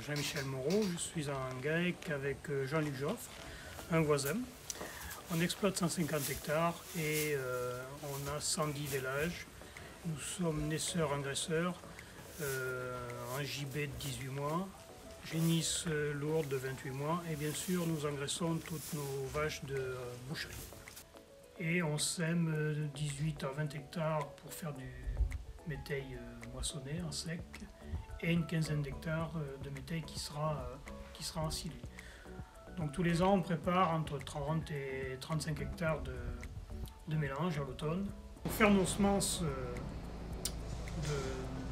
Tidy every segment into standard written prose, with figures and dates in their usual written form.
Jean-Michel Moreau, je suis en GAEC avec Jean-Luc Joffre, un voisin. On exploite 150 hectares et on a 110 vélages. Nous sommes naisseurs-engraisseurs, en JB de 18 mois, génisse lourde de 28 mois et bien sûr nous engraissons toutes nos vaches de boucherie. Et on sème de 18 à 20 hectares pour faire du métail moissonné en sec et une quinzaine d'hectares de métail qui sera ensilé. Donc tous les ans on prépare entre 30 et 35 hectares de mélange à l'automne. Pour faire nos semences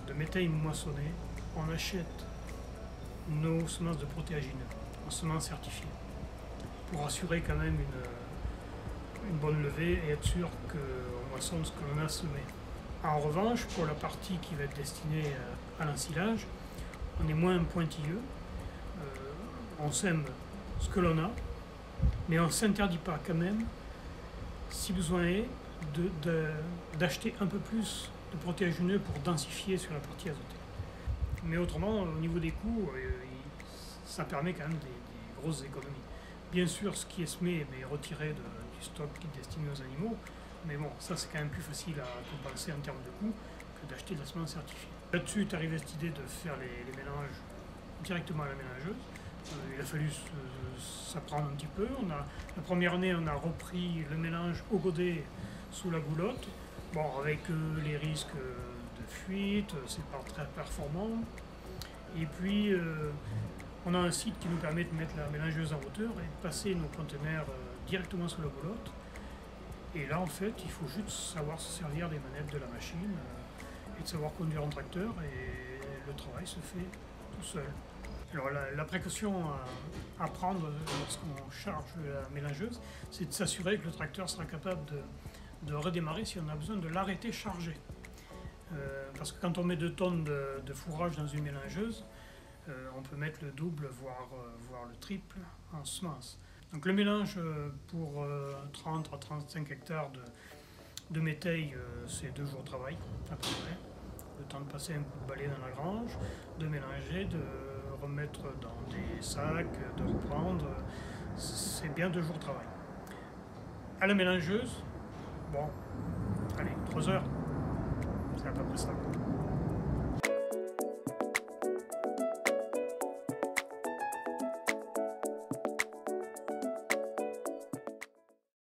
de métail moissonné, on achète nos semences de protéagineux, en semences certifiées, pour assurer quand même une bonne levée et être sûr qu'on moissonne ce que l'on a semé. En revanche, pour la partie qui va être destinée à l'ensilage, on est moins pointilleux. On sème ce que l'on a, mais on ne s'interdit pas quand même, si besoin est, d'acheter un peu plus de protéagineux pour densifier sur la partie azotée. Mais autrement, au niveau des coûts, ça permet quand même des grosses économies. Bien sûr, ce qui est semé est retiré du stock qui est destiné aux animaux, mais bon, ça c'est quand même plus facile à compenser en termes de coûts que d'acheter de la semence certifiée. Là-dessus est arrivée cette idée de faire les mélanges directement à la mélangeuse. Il a fallu s'apprendre un petit peu. La première année, on a repris le mélange au godet sous la goulotte. Bon, avec les risques de fuite, c'est pas très performant. Et puis, on a un site qui nous permet de mettre la mélangeuse en hauteur et de passer nos conteneurs directement sous la goulotte. Et là, en fait, il faut juste savoir se servir des manettes de la machine et de savoir conduire un tracteur et le travail se fait tout seul. Alors la précaution à prendre lorsqu'on charge la mélangeuse, c'est de s'assurer que le tracteur sera capable de redémarrer si on a besoin de l'arrêter chargé. Parce que quand on met 2 tonnes de fourrage dans une mélangeuse, on peut mettre le double, voire le triple en semences. Donc le mélange pour 30 à 35 hectares de métail, c'est 2 jours de travail à peu près. Le temps de passer un coup de balai dans la grange, de mélanger, de remettre dans des sacs, de reprendre, c'est bien 2 jours de travail. À la mélangeuse, bon, allez, 3 heures, c'est à peu près ça.